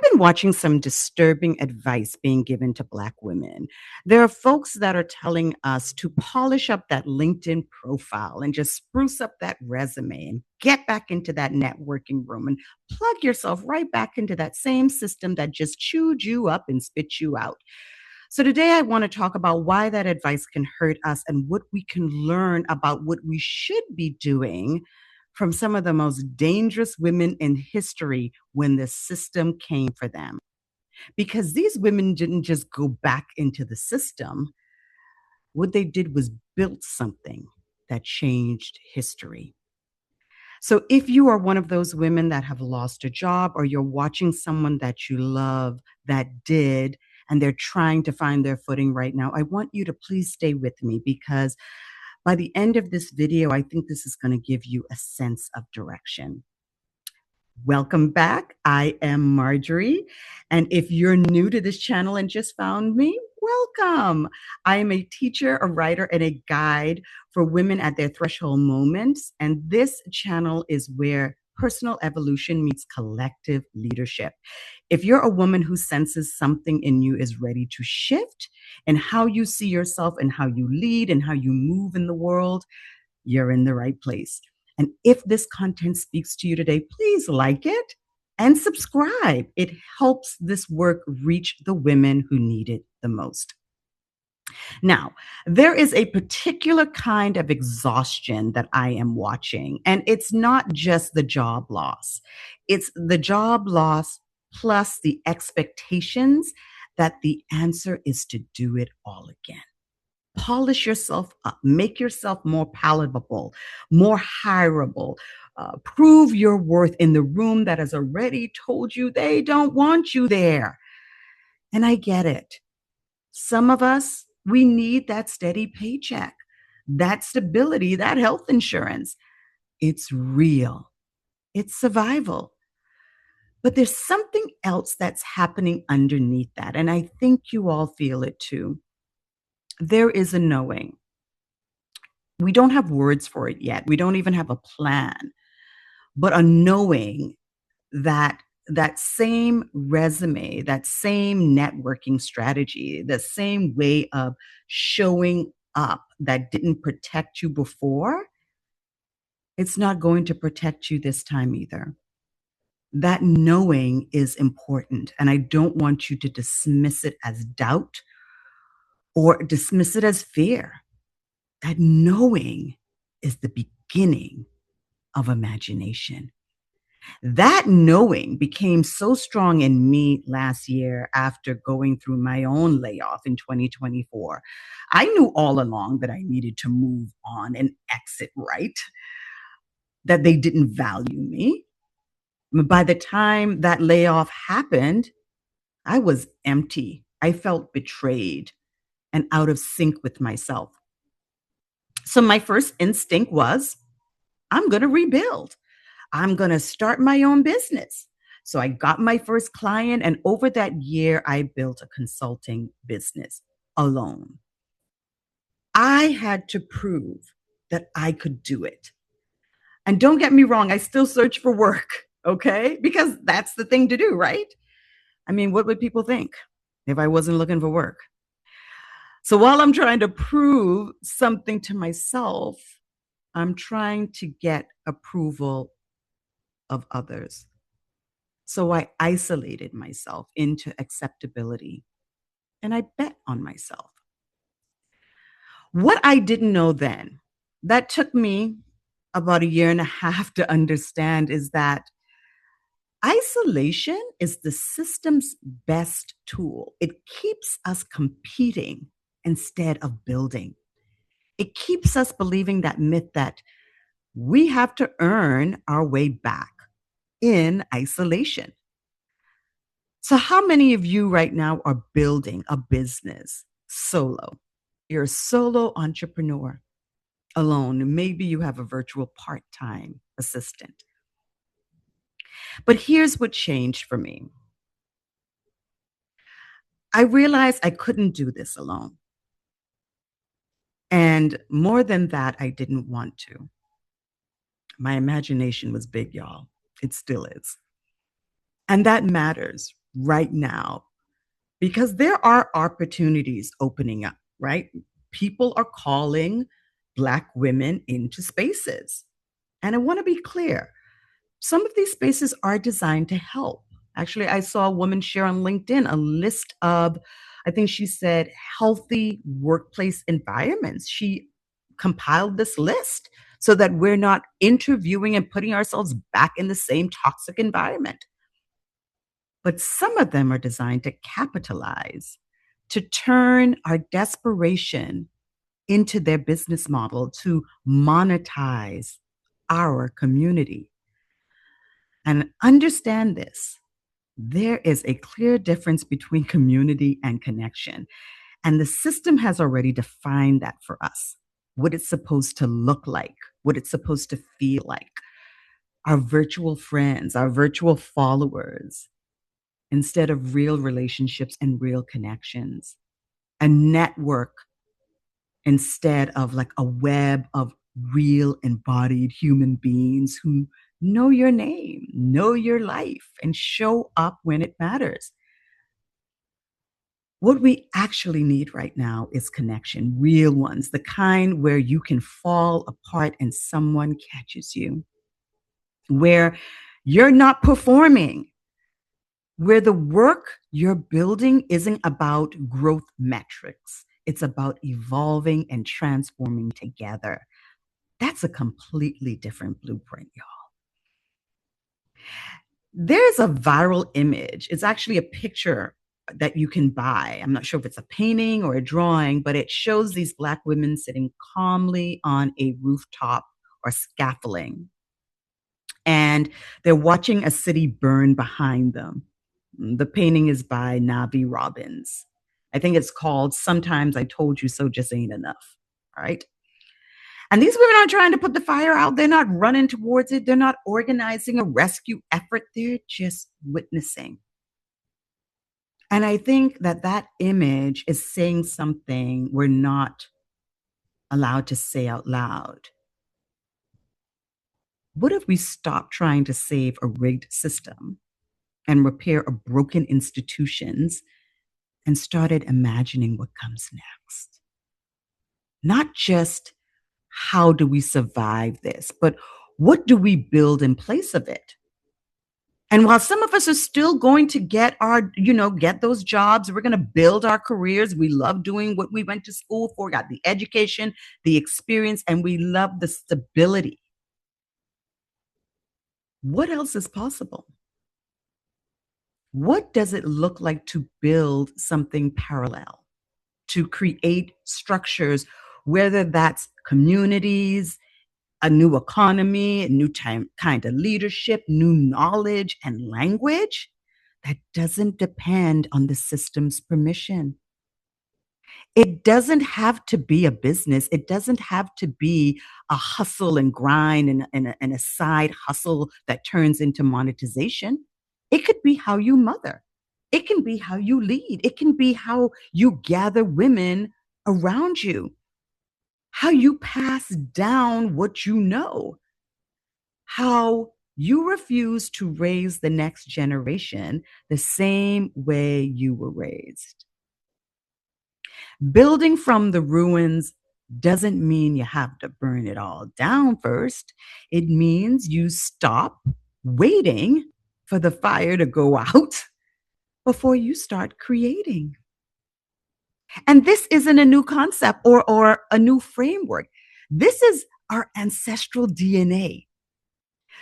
been watching some disturbing advice being given to Black women. There are folks that are telling us to polish up that LinkedIn profile and just spruce up that resume and get back into that networking room and plug yourself right back into that same system that just chewed you up and spit you out. So, today I want to talk about why that advice can hurt us and what we can learn about what we should be doing from some of the most dangerous women in history when the system came for them. Because these women didn't just go back into the system, what they did was built something that changed history. So if you are one of those women that have lost a job, or you're watching someone that you love that did, and they're trying to find their footing right now, I want you to please stay with me, because by the end of this video, I think this is going to give you a sense of direction. Welcome back. I am Marjorie. And if you're new to this channel and just found me, welcome. I am a teacher, a writer, and a guide for women at their threshold moments. And this channel is where personal evolution meets collective leadership. If you're a woman who senses something in you is ready to shift and how you see yourself and how you lead and how you move in the world, you're in the right place. And if this content speaks to you today, please like it and subscribe. It helps this work reach the women who need it the most. Now, there is a particular kind of exhaustion that I am watching, and it's not just the job loss. It's the job loss plus the expectations that the answer is to do it all again. Polish yourself up, make yourself more palatable, more hireable, prove your worth in the room that has already told you they don't want you there. And I get it. Some of us, we need that steady paycheck, that stability, that health insurance. It's real. It's survival. But there's something else that's happening underneath that. And I think you all feel it too. There is a knowing. We don't have words for it yet. We don't even have a plan, but a knowing that that same resume, that same networking strategy, the same way of showing up that didn't protect you before, it's not going to protect you this time either. That knowing is important, and I don't want you to dismiss it as doubt or dismiss it as fear. That knowing is the beginning of imagination. That knowing became so strong in me last year after going through my own layoff in 2024. I knew all along that I needed to move on and exit right, that they didn't value me. By the time that layoff happened, I was empty. I felt betrayed and out of sync with myself. So my first instinct was, I'm going to rebuild. I'm going to start my own business. So I got my first client, and over that year, I built a consulting business alone. I had to prove that I could do it. And don't get me wrong, I still search for work, okay? Because that's the thing to do, right? I mean, what would people think if I wasn't looking for work? So while I'm trying to prove something to myself, I'm trying to get approval of others. So I isolated myself into acceptability, and I bet on myself. What I didn't know then, that took me about 1.5 years to understand, is that isolation is the system's best tool. It keeps us competing instead of building. It keeps us believing that myth that we have to earn our way back in isolation. So how many of you right now are building a business solo? You're a solo entrepreneur alone. Maybe you have a virtual part-time assistant. But here's what changed for me. I realized I couldn't do this alone. And more than that, I didn't want to. My imagination was big, y'all. It still is. And that matters. right now because there are opportunities opening up, right? People are calling Black women into spaces. And I want to be clear, some of these spaces are designed to help. Actually, I saw a woman share on LinkedIn a list of, I think she said, healthy workplace environments. She compiled this list so that we're not interviewing and putting ourselves back in the same toxic environment. But some of them are designed to capitalize, to turn our desperation into their business model, to monetize our community. And understand this, there is a clear difference between community and connection. And the system has already defined that for us, what it's supposed to look like, what it's supposed to feel like. Our virtual friends, our virtual followers, instead of real relationships and real connections. A network instead of like a web of real embodied human beings who know your name, know your life, and show up when it matters. What we actually need right now is connection, real ones, the kind where you can fall apart and someone catches you, where you're not performing, where the work you're building isn't about growth metrics. It's about evolving and transforming together. That's a completely different blueprint, y'all. There's a viral image. It's actually a picture that you can buy. I'm not sure if it's a painting or a drawing, but it shows these Black women sitting calmly on a rooftop or scaffolding. And they're watching a city burn behind them. The painting is by Navi Robbins. I think it's called Sometimes I Told You So Just Ain't Enough. All right. And these women aren't trying to put the fire out. They're not running towards it. They're not organizing a rescue effort. They're just witnessing. And I think that that image is saying something we're not allowed to say out loud. What if we stop trying to save a rigged system and repair a broken institutions and started imagining what comes next? Not just how do we survive this, but what do we build in place of it? And while some of us are still going to get our, get those jobs, we're going to build our careers. We love doing what we went to school for, got the education, the experience, and we love the stability. What else is possible? What does it look like to build something parallel, to create structures, whether that's communities, a new economy, a new kind of leadership, new knowledge and language that doesn't depend on the system's permission? It doesn't have to be a business. It doesn't have to be a hustle and grind and a side hustle that turns into monetization. It could be how you mother. It can be how you lead. It can be how you gather women around you, how you pass down what you know, how you refuse to raise the next generation the same way you were raised. Building from the ruins doesn't mean you have to burn it all down first. It means you stop waiting for the fire to go out before you start creating. And this isn't a new concept or a new framework. This is our ancestral DNA.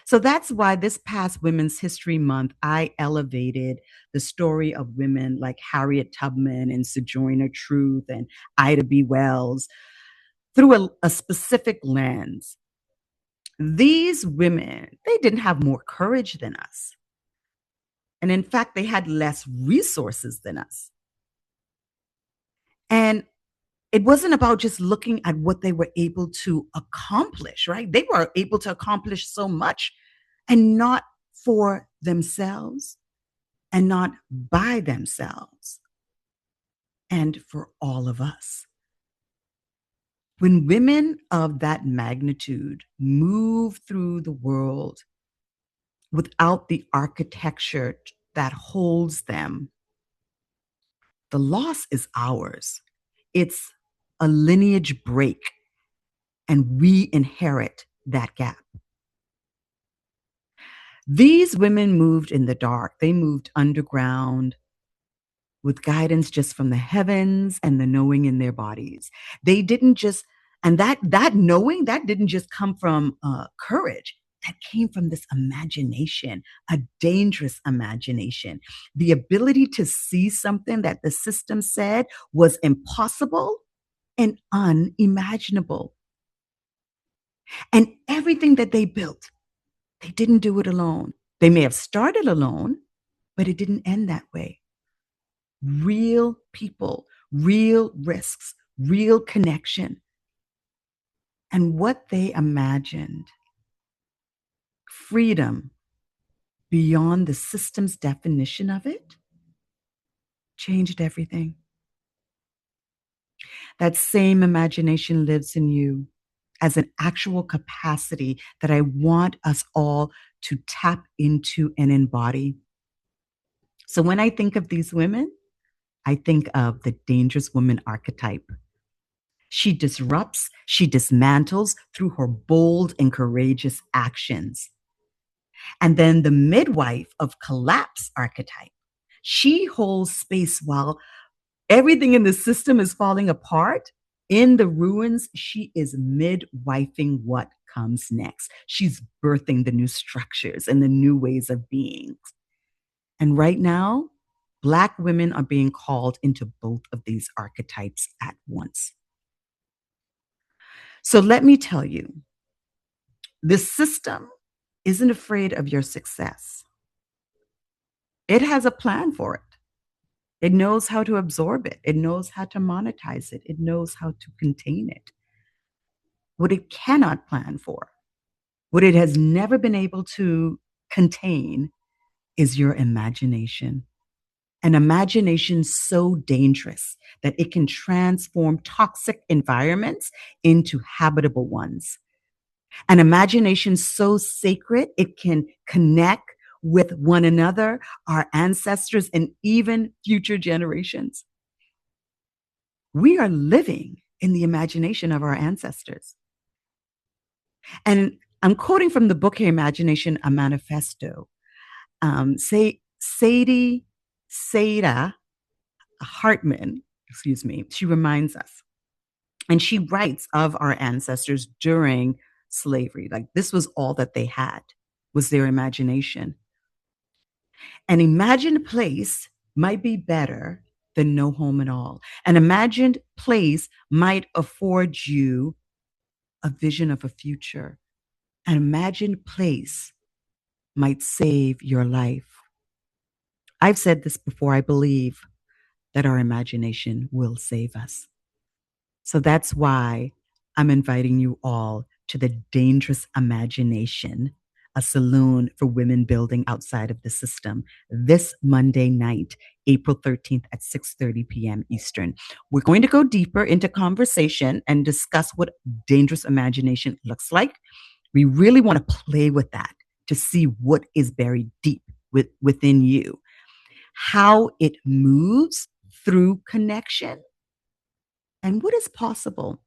So that's why this past Women's History Month, I elevated the story of women like Harriet Tubman and Sojourner Truth and Ida B. Wells through a specific lens. These women, they didn't have more courage than us. And in fact, they had less resources than us. And it wasn't about just looking at what they were able to accomplish, right? They were able to accomplish so much and not for themselves and not by themselves and for all of us. When women of that magnitude move through the world without the architecture that holds them, the loss is ours. It's a lineage break, and we inherit that gap. These women moved in the dark. They moved underground with guidance just from the heavens and the knowing in their bodies. They didn't just, and that knowing, that didn't just come from courage. That came from this imagination, a dangerous imagination, the ability to see something that the system said was impossible and unimaginable. And everything that they built, they didn't do it alone. They may have started alone, but it didn't end that way. Real people, real risks, real connection. And what they imagined, freedom beyond the system's definition of it, changed everything. That same imagination lives in you as an actual capacity that I want us all to tap into and embody. So when I think of these women, I think of the dangerous woman archetype. She disrupts, she dismantles through her bold and courageous actions. And then the midwife of collapse archetype. She holds space while everything in the system is falling apart. In the ruins, she is midwifing what comes next. She's birthing the new structures and the new ways of being. And right now, Black women are being called into both of these archetypes at once. So let me tell you, the system isn't afraid of your success. It has a plan for it. It knows how to absorb it. It knows how to monetize it. It knows how to contain it. What it cannot plan for, what it has never been able to contain, is your imagination. An imagination so dangerous that it can transform toxic environments into habitable ones. An imagination so sacred it can connect with one another, our ancestors, and even future generations. We are living in the imagination of our ancestors. And I'm quoting from the book here, Imagination, a Manifesto. Sadie Sada Hartman, she reminds us. And she writes of our ancestors during slavery. Like, this was all that they had, was their imagination. An imagined place might be better than no home at all. An imagined place might afford you a vision of a future. An imagined place might save your life. I've said this before. I believe that our imagination will save us. So that's why I'm inviting you all to the Dangerous Imagination, a saloon for women building outside of the system, this Monday night, April 13th at 6:30 p.m. Eastern. We're going to go deeper into conversation and discuss what dangerous imagination looks like. We really want to play with that to see what is buried deep within you, how it moves through connection, and what is possible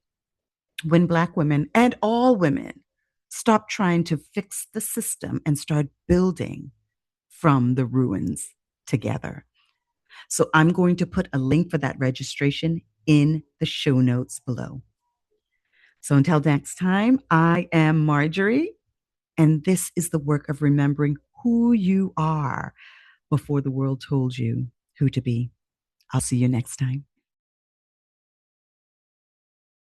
when Black women and all women stop trying to fix the system and start building from the ruins together. So I'm going to put a link for that registration in the show notes below. So until next time, I am Marjorie, and this is the work of remembering who you are before the world told you who to be. I'll see you next time.